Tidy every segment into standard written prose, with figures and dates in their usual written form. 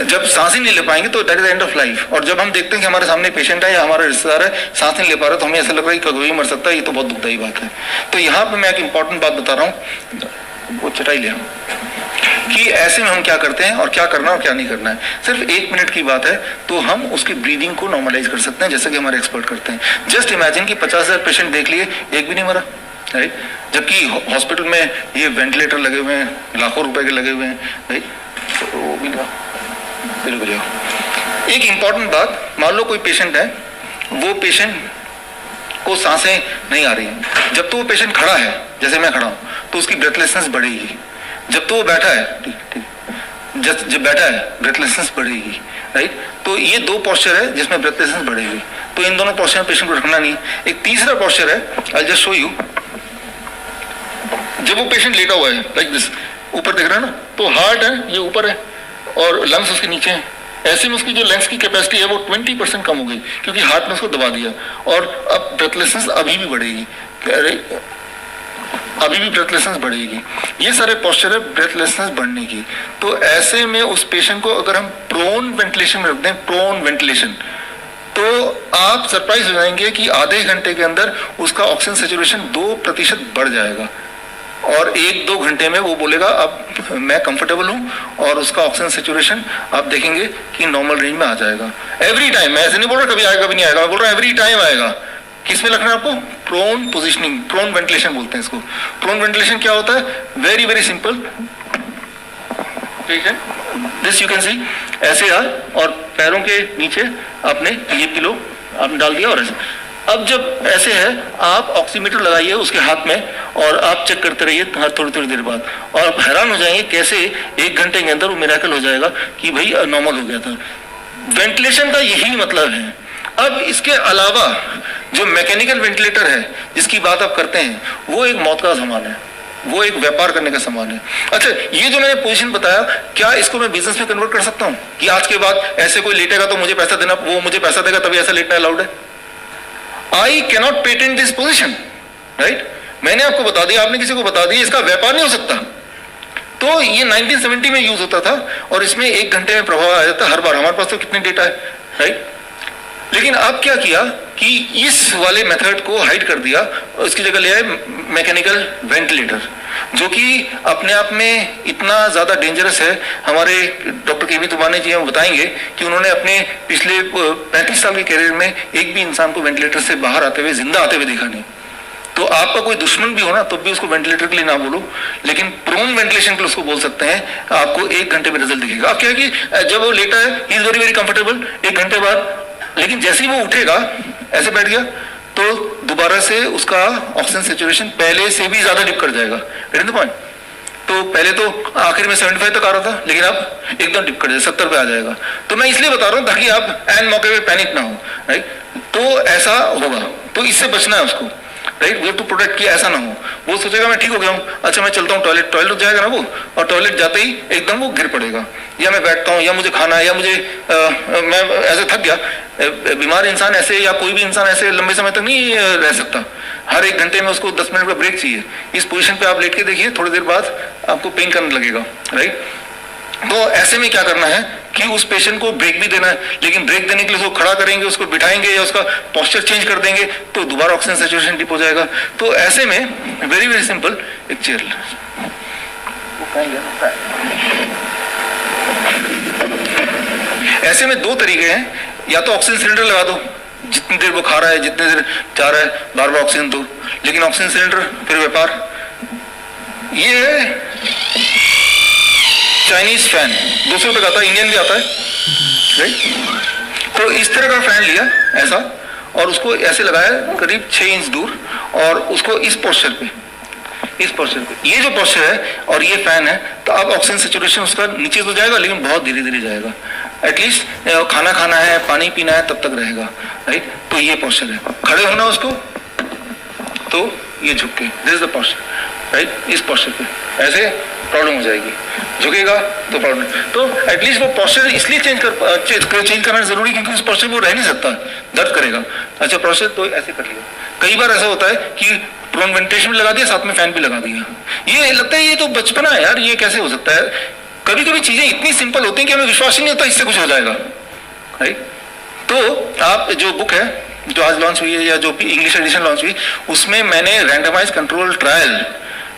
जब सांस ही नहीं ले पाएंगे तो that is end of life. और जब हम देखते हैं कि हमारे सामने पेशेंट है या हमारा रिश्तेदार है सांस नहीं ले पा रहा, तो हमें ऐसा लग रहा है कि कभी मर सकता है, ये तो बहुत दुखदायी बात है। तो यहाँ पे मैं एक इंपॉर्टेंट बात बता रहा हूँ, वो चटाई ले कि ऐसे में हम क्या करते हैं और क्या करना और क्या नहीं करना है। सिर्फ 1 मिनट की बात है तो हम उसकी ब्रीदिंग को नॉर्मलाइज कर सकते हैं, जैसे कि हमारे एक्सपर्ट करते हैं। जस्ट इमेजिन कि 50,000 पेशेंट देख लिए, एक भी नहीं मरा, राइट? जबकि हॉस्पिटल में ये वेंटिलेटर लगे हुए हैं, लाखों रुपए के लगे हुए हैं, राइट? तो वो भी बिल्कुल जाओ। एक इंपॉर्टेंट बात, मान लो कोई पेशेंट है, वो पेशेंट को सांसें नहीं आ रही हैं, जब तो वो पेशेंट खड़ा है, जैसे मैं खड़ा हूँ, तो उसकी ब्रेथलेसनेस बढ़ेगी। जब तो वो बैठा है, ठीक, जब बैठा है ब्रेथलेसनेस बढ़ेगी, राइट? तो ये 2 पोस्चर है जिसमें ब्रेथलेसनेस बढ़ेगी। तो इन दोनों पोस्चर में पेशेंट को रखना नहीं। एक तीसरा पोस्चर है, आई जस्ट शो यू। जब वो पेशेंट लेटा हुआ है लाइक दिस, ऊपर देख रहे हैं ना, तो हार्ट है ये ऊपर है और लंग्स उसके नीचे हैं। ऐसे में उसकी जो लंग्स की कैपेसिटी है वो 20% कम हो गई, क्योंकि हार्ट ने उसको दबा दिया। और अब ब्रेथलेसनेस अभी भी बढ़ेगी, अभी भी ब्रेथलेसनेस बढ़ेगी। ये सारे पोस्चर है ब्रेथलेसनेस बढ़ने की। तो ऐसे में उस पेशेंट को अगर हम प्रोन वेंटिलेशन में रख दें, प्रोन वेंटिलेशन, तो आप सरप्राइज हो जाएंगे कि आधे घंटे के अंदर उसका ऑक्सीजन सैचुरेशन 2% बढ़ जाएगा। और 1-2 घंटे में वो बोलेगा अब मैं कंफर्टेबल हूँ, और उसका ऑक्सीजन सैचुरेशन आप देखेंगे कि नॉर्मल रेंज में आ जाएगा। एवरी टाइम, मैं ऐसे नहीं बोल रहा कभी आएगा कभी नहीं आएगा, मैं बोल रहा हूँ एवरी टाइम आएगा। किस में रखना है आपको? प्रोन पोजिशनिंग, प्रोन वेंटिलेशन बोलते हैं इसको। प्रोन वेंटिलेशन क्या होता है? वेरी वेरी सिंपल, ठीक है, दिस यू कैन सी, ऐसे आ और पैरों के नीचे आपने ये पिलो आपने डाल दिया, और ऐसे अब जब ऐसे है आप ऑक्सीमीटर लगाइए उसके हाथ में और आप चेक करते रहिए हर थोड़ी देर बाद, और आप हैरान हो जाएंगे कैसे 1 घंटे के अंदर वो मिरेकल हो जाएगा कि भाई नॉर्मल हो गया था। वेंटिलेशन का यही मतलब है। अब इसके अलावा जो मैकेनिकल वेंटिलेटर है जिसकी बात आप करते हैं, वो एक मौत का सामान है, वो एक व्यापार करने का सामान है। अच्छा, ये जो मैंने पोजीशन बताया, क्या इसको मैं बिजनेस में कन्वर्ट कर सकता हूँ कि आज के बाद ऐसे कोई लेटेगा तो मुझे पैसा देना, वो मुझे पैसा देगा तभी ऐसा लेटना अलाउड है? I cannot patent this position, right? मैंने आपको बता दिया, आपने किसी को बता दिया, इसका व्यापार नहीं हो सकता। तो ये 1970 में यूज होता था और इसमें 1 घंटे में प्रभाव आ जाता हर बार। हमारे पास तो कितने डेटा है, राइट? लेकिन अब क्या किया कि इस वाले मेथड को हाइड कर दिया और इसकी जगह ले आए मैकेनिकल वेंटिलेटर, जो कि अपने आप में इतना ज्यादा डेंजरस है। हमारे डॉक्टर केवी तुबाने जी हम बताएंगे कि उन्होंने अपने पिछले 35 साल के करियर में एक भी इंसान को वेंटिलेटर से बाहर आते हुए, जिंदा आते हुए देखा नहीं। तो आपका कोई दुश्मन भी हो ना, तो भी उसको वेंटिलेटर के लिए ना बोलो, लेकिन प्रोन वेंटिलेशन के लिए उसको बोल सकते हैं। आपको 1 घंटे में रिजल्ट दिखेगा। अब क्या है कि जब वो लेटा है, he is very very comfortable 1 घंटे बाद, लेकिन जैसे ही वो उठेगा, ऐसे बैठ गया, तो दोबारा से उसका ऑक्सीजन सैचुरेशन पहले से भी ज्यादा डिप कर जाएगा। Get the point? तो पहले तो आखिर में 75 तक आ रहा था, लेकिन अब एकदम डिप कर जाएगा, 70 पे आ जाएगा। तो मैं इसलिए बता रहा हूं ताकि आप एन मौके पे पैनिक ना हो, राइट? तो ऐसा होगा, तो इससे बचना है उसको, right? We have to protect कि ऐसा ना हो। वो सोचेगा मैं ठीक हो गया हूँ, अच्छा मैं चलता हूँ टॉयलेट जाएगा ना वो, और टॉयलेट जाते ही एकदम वो गिर पड़ेगा, या मैं बैठता हूँ, या मुझे खाना है, या मुझे मैं ऐसे थक गया। बीमार इंसान ऐसे, या कोई भी इंसान ऐसे लंबे समय तक नहीं रह सकता। हर 1 घंटे में उसको 10 मिनट का ब्रेक चाहिए। इस पोजीशन पे आप लेट के देखिए, थोड़ी देर बाद आपको पेन करने लगेगा, राइट? तो ऐसे में क्या करना है कि उस पेशेंट को ब्रेक भी देना है, लेकिन ब्रेक देने के लिए उसको खड़ा करेंगे, उसको बिठाएंगे या उसका पोस्चर चेंज कर देंगे तो दोबारा ऑक्सीजन सैचुरेशन डिप हो जाएगा। तो ऐसे में वेरी वेरी सिंपल, एक चेयर ऐसे में 2 तरीके हैं, या तो ऑक्सीजन सिलेंडर लगा दो, जितनी देर वो खा रहा है, जितनी देर जा रहा है, बार बार ऑक्सीजन दो, लेकिन ऑक्सीजन सिलेंडर फिर व्यापार। ये चाइनीज फैन 200 रुपए का आता है, इंडियन भी आता है, राइट? तो इस तरह का फैन लिया ऐसा, और उसको ऐसे लगाया करीब 6 इंच दूर, और उसको इस पोस्चर पे, ये जो पोस्चर है और ये फैन है, तो अब ऑक्सीजन सैचुरेशन उसका नीचे तो जाएगा, लेकिन बहुत धीरे धीरे जाएगा। एटलीस्ट खाना खाना है, पानी पीना है, तब तक रहेगा, राइट? तो ये पोस्चर है। खड़े होना उसको, तो ये झुक के, this is the posture, right? इस पोस्चर पे ऐसे प्रॉब्लम हो जाएगी, झुकेगा तो प्रॉब्लम। तो एटलीस्ट वो पोस्चर इसलिए चेंज करना जरूरी, क्योंकि उस पोस्चर में वो रह नहीं सकता, दर्द करेगा। अच्छा, पोस्चर तो ऐसे कर लिया। कई बार ऐसा होता है कि प्रोन वेंटिलेशन भी लगा दिया, साथ में फैन भी लगा दिया। ये लगता है ये तो बचपना है यार, ये कैसे हो सकता है? कभी कभी चीजें इतनी सिंपल होती हैं कि हमें विश्वास ही नहीं होता इससे कुछ हो जाएगा, राइट। तो आप जो बुक है जो आज लॉन्च हुई है या जो भी इंग्लिश एडिशन लॉन्च हुई, उसमें मैंने रैंडमाइज कंट्रोल ट्रायल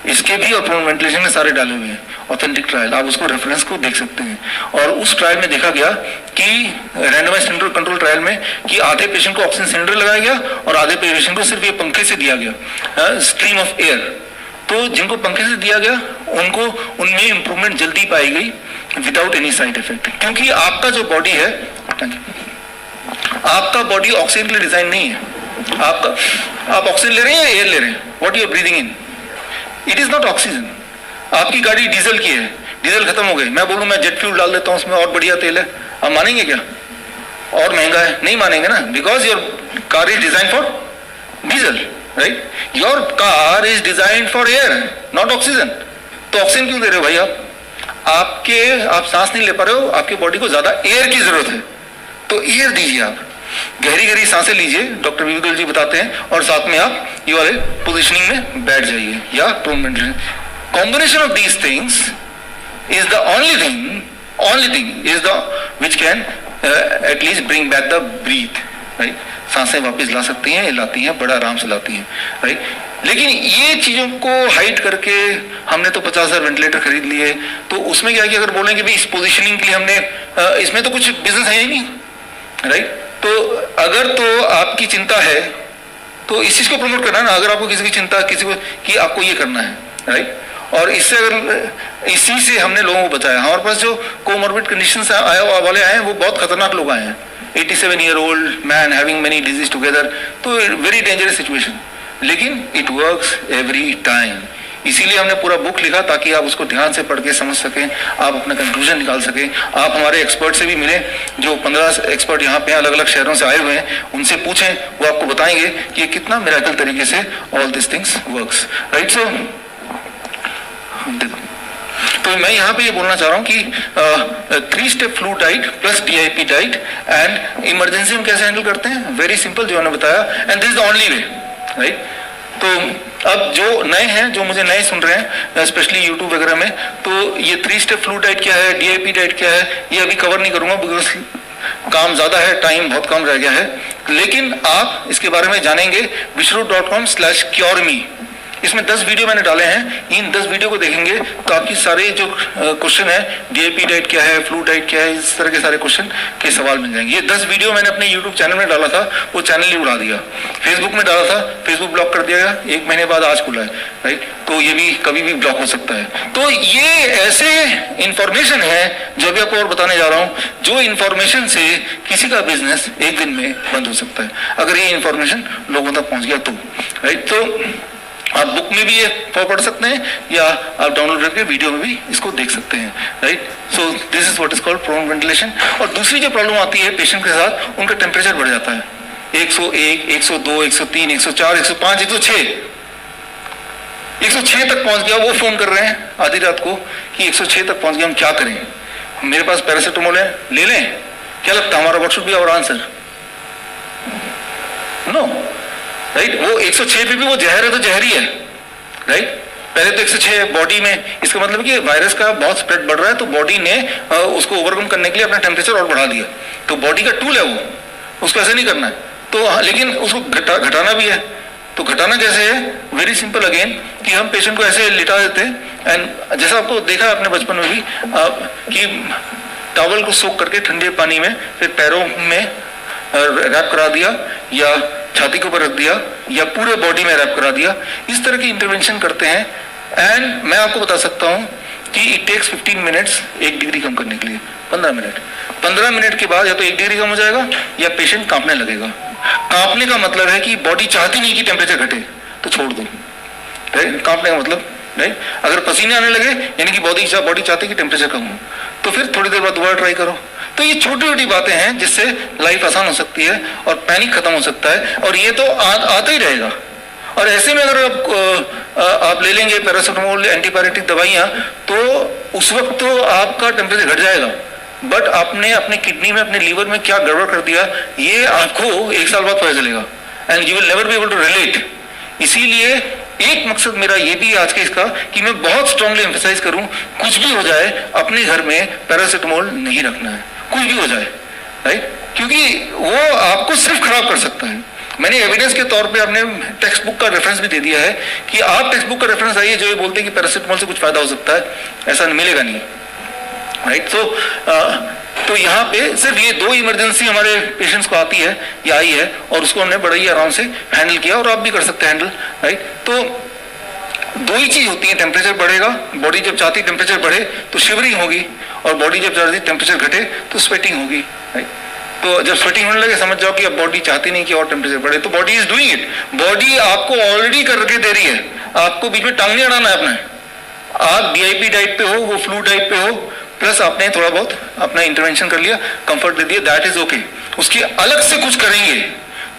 इसके भी और प्रोन वेंटिलेशन में सारे डाले हुए हैं, ऑथेंटिक ट्रायल, आप उसको रेफरेंस को देख सकते हैं। और उस ट्रायल में देखा गया कि रैंडमाइज कंट्रोल ट्रायल में कि आधे पेशेंट को ऑक्सीजन सिलेंडर लगाया गया और आधे पेशेंट को सिर्फ ये पंखे से दिया गया स्ट्रीम ऑफ एयर। तो जिनको पंखे से दिया गया उनको उनमें इंप्रूवमेंट जल्दी पाई गई विदाउट एनी साइड इफेक्ट, क्योंकि आपका जो बॉडी है, आपका बॉडी ऑक्सीजन के लिए डिजाइन नहीं है। आप ऑक्सीजन ले रहे हैं या एयर ले रहे हैं? What you are breathing in, it is not oxygen. आपकी गाड़ी डीजल की है, डीजल खत्म हो गई, मैं बोलूं मैं जेट फ्यूल डाल देता हूं उसमें और बढ़िया तेल है, आप मानेंगे क्या? और महंगा है, नहीं मानेंगे ना, because your car is design for diesel, right. Your car is design for air not oxygen. तो ऑक्सीजन क्यों दे रहे हो भाई आप सांस नहीं ले पा रहे हो, आपकी बॉडी को ज्यादा एयर की जरूरत है, तो एयर दीजिए, आप गहरी गहरी सांसें लीजिए, डॉक्टर विवेक जी बताते हैं, और साथ में आप ये वाले पोजिशनिंग में बैठ जाइए या prone ventilation. Combination of these things is the only thing is the which can at least bring back the breath, right. सांसें वापस ला सकती हैं, लाती हैं, बड़ा आराम से लाती हैं, राइट। लेकिन ये चीजों को हाइड करके हमने तो 50,000 वेंटिलेटर खरीद लिए, तो उसमें क्या कि अगर बोलेंगे भी इस पोजीशनिंग के लिए हमने इसमें तो कुछ बिजनेस है ही नहीं, राइट। तो अगर तो आपकी चिंता है तो इस चीज को प्रमोट करना है ना, अगर आपको किसी की चिंता किसी को कि आपको ये करना है, राइट। और इससे अगर इसी से हमने लोगों को बचाया। हमारे पास जो कोमॉर्बिड कंडीशंस वाले आए हैं वो बहुत खतरनाक लोग आए हैं, 87 year old man having many disease together, तो वेरी डेंजरस सिचुएशन, लेकिन इट वर्क्स एवरी टाइम। इसीलिए हमने पूरा बुक लिखा ताकि आप उसको ध्यान से पढ़ के समझ सकें, आप अपना कंक्लूजन निकाल सकें। आप हमारे एक्सपर्ट से भी मिलें, जो 15 एक्सपर्ट यहाँ पे अलग अलग शहरों से आए हुए हैं, उनसे पूछें, वो आपको बताएंगे कि ये कितना मिरेकल तरीके से all this things works, right. So तो मैं यहाँ पे ये बोलना चाह रहा हूँ कि 3 step flu diet plus DIP diet and emergency में कैसे हैंडल करते हैं, वेरी सिंपल जो मैंने बताया, and this is the only way, right. तो अब जो नए हैं, जो मुझे नए सुन रहे हैं स्पेशली यूट्यूब वगैरह में, तो ये 3 स्टेप फ्लू डाइट क्या है, DIP डाइट क्या है, ये अभी कवर नहीं करूंगा बिकॉज काम ज्यादा है, टाइम बहुत कम रह गया है। लेकिन आप इसके बारे में जानेंगे vishrut.com/cureme। इसमें 10 वीडियो मैंने डाले हैं, इन 10 वीडियो को देखेंगे तो आपकी सारे जो क्वेश्चन है, DIP डाइट क्या है, फ्लू डाइट क्या है, इस तरह के सारे क्वेश्चन के सवाल मिल जाएंगे। ये 10 वीडियो मैंने अपने YouTube चैनल में डाला था, वो चैनल ही उड़ा दिया। फेसबुक में डाला था, फेसबुक ब्लॉक कर दिया गया, 1 महीने बाद आज खुला है, राइट। तो ये भी कभी भी ब्लॉक हो सकता है। तो ये ऐसे इंफॉर्मेशन है जो अभी आपको और बताने जा रहा हूँ, जो इंफॉर्मेशन से किसी का बिजनेस एक दिन में बंद हो सकता है, अगर ये इंफॉर्मेशन लोगों तक पहुंच गया तो, राइट। तो आप बुक में भी ये पढ़ सकते हैं या आप डाउनलोड करके वीडियो में भी इसको देख सकते हैं, right. So this is what is called prone ventilation. और दूसरी जो प्रॉब्लम आती है पेशेंट के साथ, उनका टेम्परेचर बढ़ जाता है, 101, 102, 103, 104, 105, 106, 106 तक पहुंच गया। वो फोन कर रहे हैं आधी रात को कि 106 तक पहुंच गया, हम क्या करें, मेरे पास पैरासिटामोल है, ले लें, क्या लगता है हमारा what should be our answer? No, right. वो 106 पे भी वो जहर है तो जहर ही है, राइट। पहले तो 106 बॉडी में, इसका मतलब कि वायरस का बहुत स्प्रेड बढ़ रहा है, तो बॉडी ने उसको ओवरकम करने के लिए अपना टेम्परेचर और बढ़ा दिया। तो बॉडी का टूल है वो, उसको ऐसे नहीं करना है। तो लेकिन उसको घटाना भी है, तो घटाना कैसे है? वेरी सिंपल अगेन, कि हम पेशेंट को ऐसे लिटा देते हैं, एंड जैसा आपको देखा अपने बचपन में भी कि टॉवल को सोख करके ठंडे पानी में फिर पैरों में रैप करा दिया या छाती के ऊपर रख दिया या पूरे बॉडी में रैप करा दिया, इस तरह की इंटरवेंशन करते हैं। एंड मैं आपको बता सकता हूं कि इट टेक्स 15 मिनट्स 1 डिग्री कम करने के लिए, 15 मिनट के बाद या तो 1 डिग्री कम हो जाएगा या पेशेंट कांपने लगेगा। कांपने का मतलब है कि बॉडी चाहती नहीं कि टेम्परेचर घटे, तो छोड़ दो, राइट। कांपने का मतलब, राइट, अगर पसीने आने लगे यानी कि बॉडी चाहती है कि टेम्परेचर कम हो, तो फिर थोड़ी देर बाद दोबारा ट्राई करो। तो ये छोटी छोटी बातें हैं जिससे लाइफ आसान हो सकती है और पैनिक खत्म हो सकता है, और ये तो आता ही रहेगा। और ऐसे में अगर आप ले लेंगे पैरासिटामोल, एंटीपायरेटिक दवाइयाँ, तो उस वक्त तो आपका टेम्परेचर घट जाएगा, बट आपने अपने किडनी में, अपने लीवर में क्या गड़बड़ कर दिया, ये आपको 1 साल बाद पता चलेगा, and you will never be able to relate. इसीलिए एक मकसद मेरा ये भी आज के इसका कि मैं बहुत स्ट्रांगली एम्फेसाइज करूं, कुछ भी हो जाए अपने घर में पैरासिटामोल नहीं रखना है, कुछ भी हो जाए, राइट? क्योंकि वो आपको सिर्फ खराब कर सकता है। मैंने एविडेंस के तौर पे अपने टेक्स्ट बुक का रेफरेंस भी दे दिया है कि आप टेक्स्ट बुक का रेफरेंस आइए जो ये बोलते हैं कि पैरासिटामोल से कुछ फायदा हो सकता है, ऐसा मिलेगा नहीं, राइट? तो यहाँ पे सिर्फ ये 2 इमरजेंसी हमारे पेशेंट्स को आती है या आई है और उसको हमने बड़ा ही आराम से हैंडल किया, और आप भी कर सकते हैं हैंडल, राइट? तो 2 ही चीज होती है, टेम्परेचर बढ़ेगा, बॉडी जब चाहती है टेम्परेचर बढ़े तो शिवरिंग होगी, और बॉडी जब चाहती है टेम्परेचर घटे तो स्वेटिंग होगी, राइट? तो जब स्वेटिंग होने लगे समझ जाओ कि अब बॉडी चाहती नहीं कि और टेम्परेचर बढ़े, तो body is doing it. Body आपको ऑलरेडी करके दे रही है, आपको बीच में टांग नहीं अड़ाना है अपने। आप DIP डाइट पे हो, वो फ्लू डाइट पे हो, प्लस आपने थोड़ा बहुत अपना इंटरवेंशन कर लिया, कंफर्ट दे दिया, दैट इज ओके। उसकी अलग से कुछ करेंगे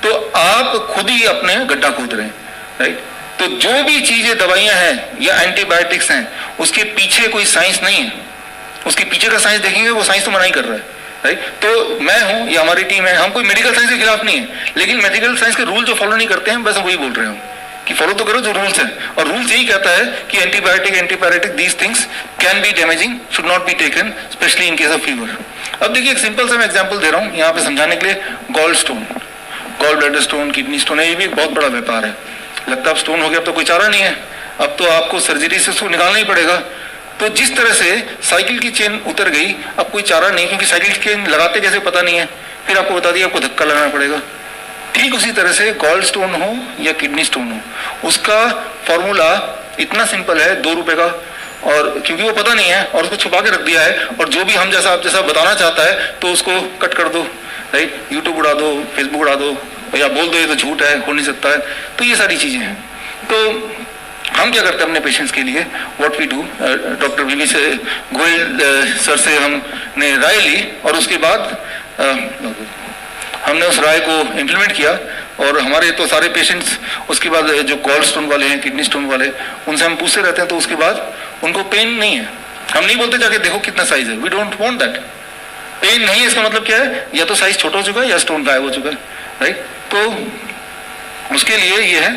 तो आप खुद ही अपने गड्ढा खोद रहे हैं, राइट? तो जो भी चीजें दवाइयां हैं या एंटीबायोटिक्स हैं, उसके पीछे कोई साइंस नहीं है। उसके पीछे का साइंस देखेंगे, वो साइंस तो मना ही कर रहा है, राइट? तो मैं हूं या हमारी टीम है, हम कोई मेडिकल साइंस के खिलाफ नहीं है, लेकिन मेडिकल साइंस के रूल जो फॉलो नहीं करते हैं, बस वही बोल रहे हूं कि फॉलो तो करो जो रूल्स है। और रूल्स यही कहता है कि antibiotic these things can be damaging, should not be taken, specially in case of fever. अब देखिए एक सिंपल सा मैं एग्जांपल दे रहा हूं यहाँ पे समझाने के लिए। Gall stone, gall bladder stone, kidney stone है, ये भी एक बहुत बड़ा व्यापार है। लगता है अब स्टोन हो गया, अब तो कोई चारा नहीं है, अब तो आपको सर्जरी से उसको निकालना ही पड़ेगा। तो जिस तरह से साइकिल की चेन उतर गई, अब कोई चारा नहीं, क्योंकि साइकिल की चेन लगाते जैसे पता नहीं है, फिर आपको बता दिया आपको धक्का लगाना पड़ेगा। ठीक उसी तरह से गॉल स्टोन हो या किडनी स्टोन हो, उसका फॉर्मूला इतना सिंपल है, 2 रुपए का, और क्योंकि वो पता नहीं है और उसको छुपा के रख दिया है, और जो भी हम जैसा आप जैसा बताना चाहता है तो उसको कट कर दो, राइट? यूट्यूब उड़ा दो, फेसबुक उड़ा दो, या बोल दो ये तो झूठ है, हो नहीं सकता है। तो ये सारी चीजें हैं। तो हम क्या करते हैं अपने पेशेंट्स के लिए, what we do, doctor VV से गोयल सर से हमने राय ली, और उसके बाद हमने उस राय को इम्प्लीमेंट किया, और हमारे तो सारे पेशेंट्स उसके बाद जो गॉल स्टोन वाले हैं, किडनी स्टोन वाले, उनसे हम पूछते रहते हैं, तो उसके बाद उनको पेन नहीं है। हम नहीं बोलते जाके देखो कितना साइज है, we don't want that. Pain नहीं है इसका मतलब क्या है, या तो साइज छोटा हो चुका है या स्टोन गायब हो चुका है, राइट? तो उसके लिए ये है,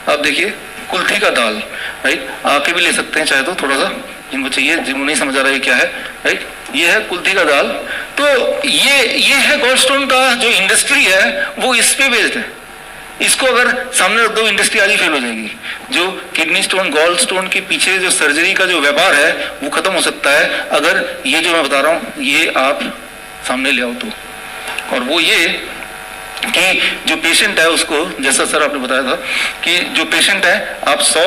आप देखिए कुल्थी का दाल, राइट? आके भी ले सकते हैं चाहे तो, थोड़ा सा जिनको चाहिए, जिनको नहीं समझ आ रहा है क्या है, राइट? ये है कुल्थी का दाल। तो ये है गॉल स्टोन का जो इंडस्ट्री है, वो इस पे बेस्ड है। इसको अगर सामने रख दो, इंडस्ट्री आगे फेल हो जाएगी। जो किडनी स्टोन, गॉल स्टोन के पीछे जो सर्जरी का जो व्यापार है, वो खत्म हो सकता है अगर ये जो मैं बता रहा हूँ ये आप सामने ले आओ तो। और वो ये कि जो पेशेंट है उसको, जैसा सर आपने बताया था कि जो पेशेंट है, आप 100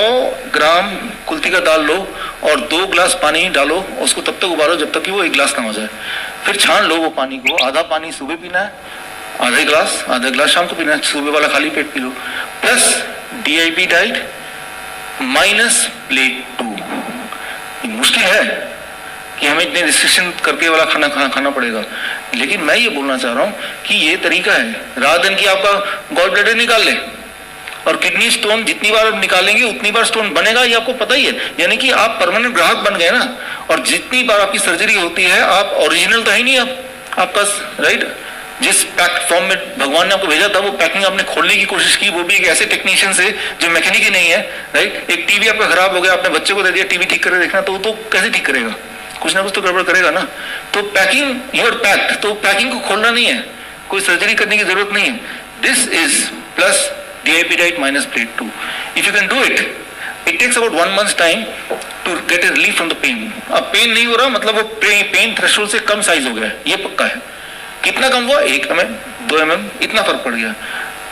ग्राम कुल्थी का दाल लो और 2 ग्लास पानी डालो, उसको तब तक उबालो जब तक कि वो 1 ग्लास ना हो जाए, फिर छान लो वो पानी को। आधा पानी सुबह पीना है, आधा ग्लास शाम को पीना है, सुबह वाला खाली पेट पी लो, plus DIP diet minus plate 2। मुश्किल है कि हमें इतने रिस्ट्रिक्शन करके वाला खाना पड़ेगा, लेकिन मैं ये बोलना चाह रहा हूँ कि ये तरीका है। रात दिन की आपका गॉल ब्लैडर निकाल ले, और किडनी स्टोन जितनी बार निकालेंगे उतनी बार स्टोन बनेगा, ये आपको पता ही है। यानी कि आप परमानेंट ग्राहक बन गए ना, और जितनी बार आपकी सर्जरी होती है, आप ओरिजिनल तो है ही नहीं आपका, राइट? जिस पैक फॉर्म में भगवान ने आपको भेजा था, वो पैकिंग आपने खोलने की कोशिश की, वो भी एक ऐसे टेक्नीशियन से जो मैकेनिक ही नहीं है, राइट? एक टीवी आपका खराब हो गया, आपने बच्चे को दे दिया टीवी ठीक करके देखना, तो वो तो कैसे ठीक करेगा, कुछ ना कुछ तो गड़बड़ करेगा ना। तो पैकिंग, यू आर पैक्ड, तो पैकिंग को खोलना नहीं है, कोई सर्जरी करने की जरूरत नहीं है। This is plus DIP diet minus plate 2। If you can do it, it takes about 1 month time to get a relief from the pain. अब पेन नहीं हो रहा मतलब वो पेन थ्रेशोल्ड से कम साइज हो गया, ये पक्का है। कितना कम हुआ? 1 mm, 2 mm, इतना फर्क पड़ गया।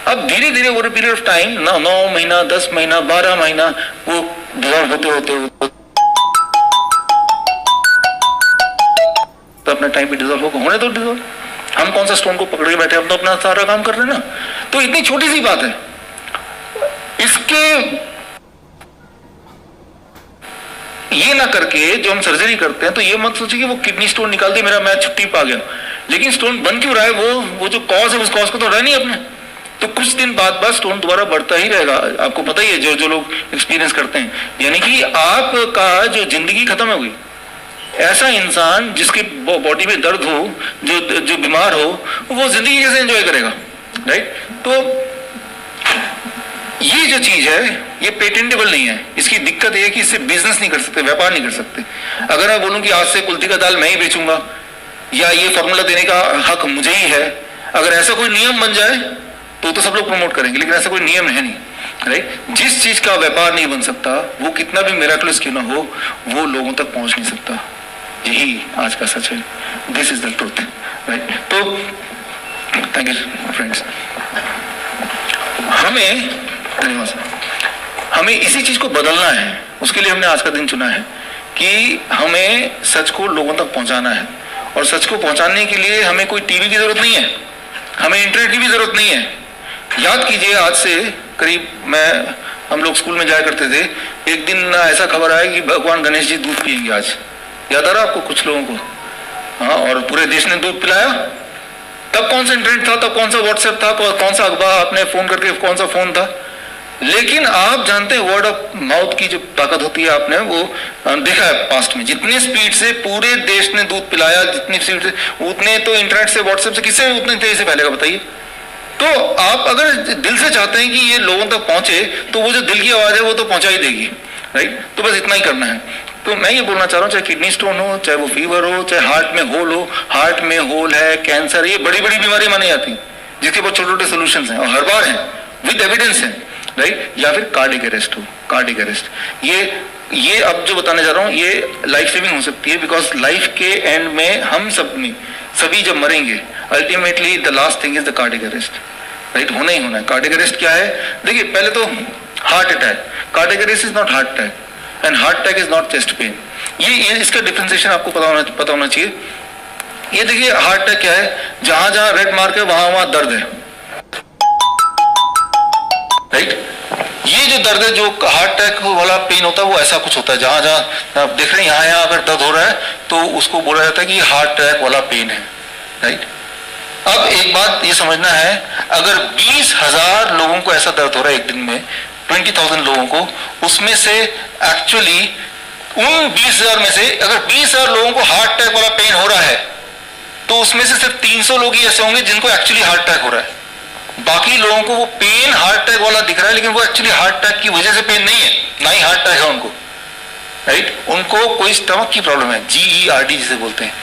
अब धीरे धीरे ओवर पीरियड ऑफ टाइम, 9 महीना, 10 महीना, 12 महीना, वो डिजॉल्व होते होते तो अपना टाइम पे डिजॉल्व होगा, होने दो डिजॉल्व। हम कौन सा स्टोन को पकड़ के बैठे, हम तो अपना सारा काम कर रहे हैं ना। तो इतनी छोटी सी बात है, इसके ये ना करके जो हम सर्जरी करते हैं, तो ये मत सोचिए कि वो किडनी स्टोन निकाल दी, मेरा मैं छुट्टी पा गया। लेकिन स्टोन बन क्यों रहा है? वो जो कॉज है, उस कॉज को तो हटा नहीं अपने। तो कुछ दिन बाद स्टोन दोबारा बढ़ता ही रहेगा, आपको पता ही है, जो लोग एक्सपीरियंस करते हैं। यानी कि आपका जो जिंदगी खत्म हो गई। ऐसा इंसान जिसकी बॉडी में दर्द हो, जो बीमार हो, वो जिंदगी कैसे एंजॉय करेगा, राइट? तो ये जो चीज है ये पेटेंटेबल नहीं है। इसकी दिक्कत ये है कि इससे बिजनेस नहीं कर सकते, व्यापार नहीं कर सकते। अगर मैं बोलूं कि आज से कुल्थी का दाल मैं ही बेचूंगा या ये फॉर्मूला देने का हक मुझे ही है, अगर ऐसा कोई नियम बन जाए तो सब लोग प्रमोट करेंगे, लेकिन ऐसा कोई नियम है नहीं, राइट। जिस चीज का व्यापार नहीं बन सकता वो कितना भी मिराकुलस क्यों ना हो वो लोगों तक पहुंच नहीं सकता। यही आज का सच है। This is the truth, right. तो थैंक यू फ्रेंड्स। हमें इसी चीज को बदलना है। उसके लिए हमने आज का दिन चुना है कि हमें सच को लोगों तक पहुंचाना है, और सच को पहुंचाने के लिए हमें कोई टीवी की जरूरत नहीं है, हमें इंटरनेट की भी जरूरत नहीं है। याद कीजिए, आज से करीब हम लोग स्कूल में जाया करते थे, एक दिन ऐसा खबर आया कि भगवान गणेश जी दूध पिएंगे आज। याद आ रहा आपको कुछ लोगों को? हाँ, और पूरे देश ने दूध पिलाया। तब कौन सा इंटरनेट था, तब कौन सा व्हाट्सएप था, कौन सा अखबार आपने फोन करके, कौन सा फोन था। लेकिन आप जानते हैं वर्ड ऑफ माउथ की जो ताकत होती है, आपने वो देखा है पास्ट में। जितने स्पीड से पूरे देश ने दूध पिलाया, जितनी स्पीड से, उतने तो इंटरनेट से, व्हाट्सएप से, किससे उतने तेजी से फैलेगा बताइए। तो आप अगर दिल से चाहते हैं कि ये लोगों तक पहुंचे तो वो जो दिल की आवाज है वो तो पहुंचा ही देगी, राइट। तो बस इतना ही करना है। तो मैं ये बोलना चाह रहा हूँ, चाहे किडनी स्टोन हो, चाहे वो फीवर हो, चाहे हार्ट में होल हो, हार्ट में होल है, कैंसर, ये बड़ी बड़ी बीमारी मानी जाती जिसके बहुत छोटे छोटे सोल्यूशन हैं और हर बार हैं, विद एविडेंस है, राइट। या फिर कार्डिक अरेस्ट हो, कार्डिक अरेस्ट, ये अब जो बताने जा रहा हूँ ये लाइफ सेविंग हो सकती है। बिकॉज लाइफ के एंड में हम सभी जब मरेंगे, ultimately the last thing is the cardiac arrest, right. होना ही होना है। कार्डिक अरेस्ट क्या है? देखिए, पहले तो heart attack, cardiac arrest is not heart attack and heart attack is not chest pain. ये इसका डिफरेंशिएशन आपको पता होना चाहिए। ये देखिए, हार्ट अटैक क्या है? जहां जहां रेड मार्क है वहां दर्द है, राइट। ये जो दर्द है, जो हार्ट अटैक वाला पेन होता है, वो ऐसा कुछ होता है। जहां जहां आप देख रहे हैं यहाँ अगर दर्द हो रहा है तो उसको बोला जाता है कि हार्ट अटैक वाला पेन है, राइट। अब एक बात ये समझना है, अगर 20,000 लोगों को ऐसा दर्द हो रहा है एक दिन में, 20,000 लोगों को, उसमें से एक्चुअली उन 20,000 में से अगर 20,000 लोगों को हार्ट अटैक वाला पेन हो रहा है तो उसमें से सिर्फ 300 लोग ही ऐसे होंगे जिनको एक्चुअली हार्ट अटैक हो रहा है। बाकी लोगों को वो पेन हार्ट अटैक वाला दिख रहा है, लेकिन वो एक्चुअली हार्ट अटैक की वजह से पेन नहीं है, ना ही हार्ट अटैक है उनको, राइट। उनको कोई स्टमक की प्रॉब्लम है, GERD जिसे बोलते हैं,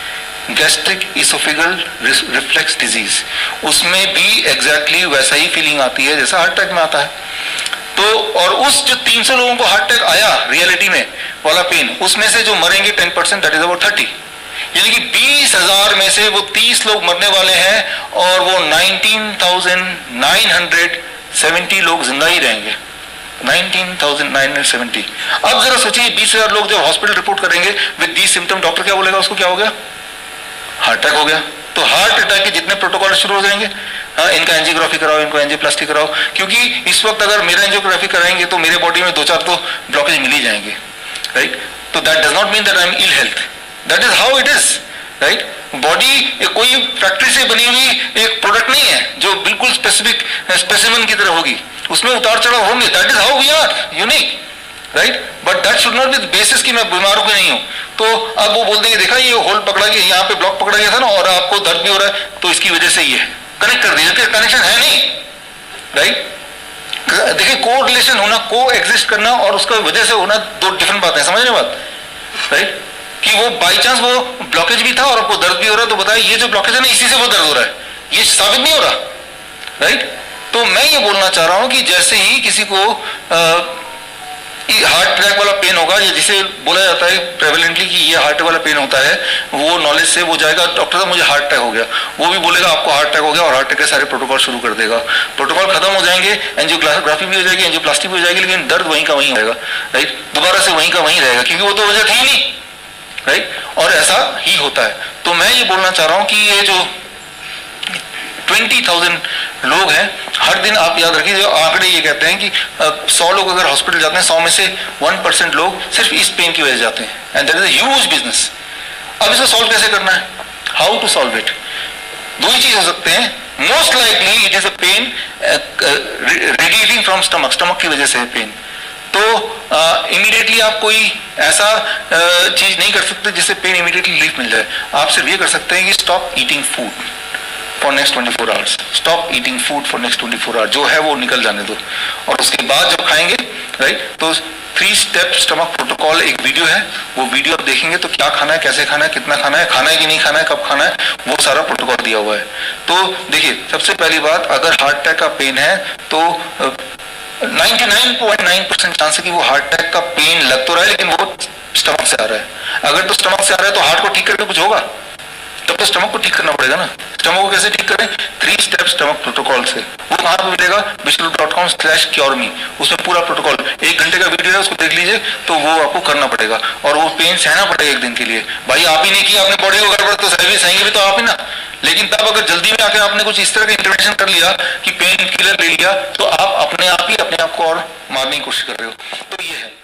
गैस्ट्रिक इसोफेगल रिफ्लेक्स डिजीज। उसमें भी एग्जैक्टली वैसा ही फीलिंग आती है जैसा हार्ट अटैक में आता है। तो और उस जो 300 लोगों को हार्ट अटैक आया रियलिटी में वाला पेन, उसमें से जो मरेंगे 10%, दैट इज अबाउट 30। यानी कि 20,000 में से वो 30 लोग मरने वाले हैं और वो 19,970 लोग जिंदा ही रहेंगे। 19,970। अब जरा सोचिए, 20,000 लोग जब हॉस्पिटल रिपोर्ट करेंगे विद दी सिम्टम, डॉक्टर क्या बोलेगा उसको? क्या हो गया? हार्ट अटैक हो गया। तो हार्ट अटैक के जितने प्रोटोकॉल शुरू हो जाएंगे, हाँ, इनका एंजियोग्राफी कराओ, इनको एंजियोप्लास्टी कराओ, क्योंकि इस वक्त अगर मेरा एंजियोग्राफी कराएंगे तो मेरे बॉडी में 2-4 तो ब्लॉकेज मिल ही जाएंगे, राइट। तो that does not mean that I am ill health, that is how it is, right. Body कोई फैक्ट्री से बनी हुई एक प्रोडक्ट नहीं है जो बिल्कुल स्पेसिफिक स्पेसिमेन की तरह होगी, उसमें उतार चढ़ाव होंगे। That is how we are unique, right. But that should not be the basis कि मैं बीमार होकर नहीं हूं। तो अब वो बोल देंगे, देखा ये होल पकड़ा गया, यहाँ पे ब्लॉक पकड़ा गया था ना, और आपको दर्द भी हो रहा है, तो इसकी वजह से ये कनेक्ट कर दिया। कनेक्शन है नहीं, राइट। देखिए, को रिलेशन होना, को एग्जिस्ट करना और उसका वजह से होना दो डिफरेंट बातें, समझ रहे बात, राइट। कि वो बाई चांस वो ब्लॉकेज भी था और आपको दर्द भी हो रहा है, तो बताया ये जो ब्लॉकेज है ना, इसी से वो दर्द हो रहा है, ये साबित नहीं हो रहा, राइट। तो मैं ये बोलना चाह रहा हूं कि जैसे ही किसी को हार्ट अटैक वाला पेन होगा, या जिसे बोला जाता है प्रेवलेंटली कि ये हार्ट वाला पेन होता है, वो नॉलेज से वो जाएगा, डॉक्टर साहब मुझे हार्ट अटैक हो गया, वो भी बोलेगा आपको हार्ट अटैक हो गया, और हार्ट अटैक के सारे प्रोटोकॉल शुरू कर देगा। प्रोटोकॉल खत्म हो जाएंगे, एंजियोग्राफी भी हो जाएगी, एंजियोप्लास्टी भी हो जाएगी, लेकिन दर्द वहीं का वहीं रहेगा, राइट। दोबारा से वहीं का वहीं रहेगा, क्योंकि वो तो वजह थी नहीं, राइट। और ऐसा ही होता है। तो मैं ये बोलना चाह रहा हूं कि ये जो 20,000 लोग हैं हर दिन, आप याद रखिए, जो आंकड़े ये कहते हैं कि 100 लोग अगर हॉस्पिटल जाते हैं, 100 में से 1% लोग सिर्फ इस पेन की वजह से जाते हैं, and that is a huge business. अब इसको सॉल्व कैसे करना है? How to solve it? दो ही चीज हो सकते हैं। Most likely it is a pain radiating from stomach, stomach की वजह से है पेन। तो इमीडिएटली आप कोई ऐसा चीज नहीं कर सकते जिससे पेन इमीडिएटली रिलीफ मिल जाए। आप सिर्फ ये कर सकते हैं कि stop eating food for next 24 hours, stop eating food for next 24 hours, जो है वो निकल जाने दो। और उसके बाद जब खाएंगे, राइट, तो 3 स्टेप स्टमक प्रोटोकॉल एक वीडियो है, वो वीडियो आप देखेंगे तो क्या खाना है, कैसे खाना है, कितना खाना है कि नहीं खाना है, कब खाना है, वो सारा प्रोटोकॉल दिया हुआ है। तो देखिए, सबसे पहली बात, अगर हार्ट अटैक का पेन है तो 99.9% चांस है कि वो हार्ट अटैक का पेन लग तो रहा है, लेकिन वो स्टमक से आ रहा है। अगर तो स्टमक से आ रहा है तो हार्ट को ठीक करके कुछ होगा, तब तो स्टमक को ठीक करना पड़ेगा ना। स्टमक को कैसे ठीक करें? 3 स्टेप स्टमक प्रोटोकॉल से। वो कहाँ पे मिलेगा? bishlop.com/cureMe, उसमें पूरा प्रोटोकॉल 1 घंटे का वीडियो है, उसको देख लीजिए, तो वो आपको करना पड़ेगा। और वो पेन सहना पड़ेगा 1 दिन के लिए। भाई आप ही नहीं किया, अपने बॉडी को गड़बड़ तो सहेंगे भी तो आप ही ना। लेकिन तब अगर जल्दी में आके आपने कुछ इस तरह का इंटरवेंशन कर लिया कि पेन किलर ले लिया, तो आप अपने आप को और मारने की कोशिश कर रहे हो। तो ये है।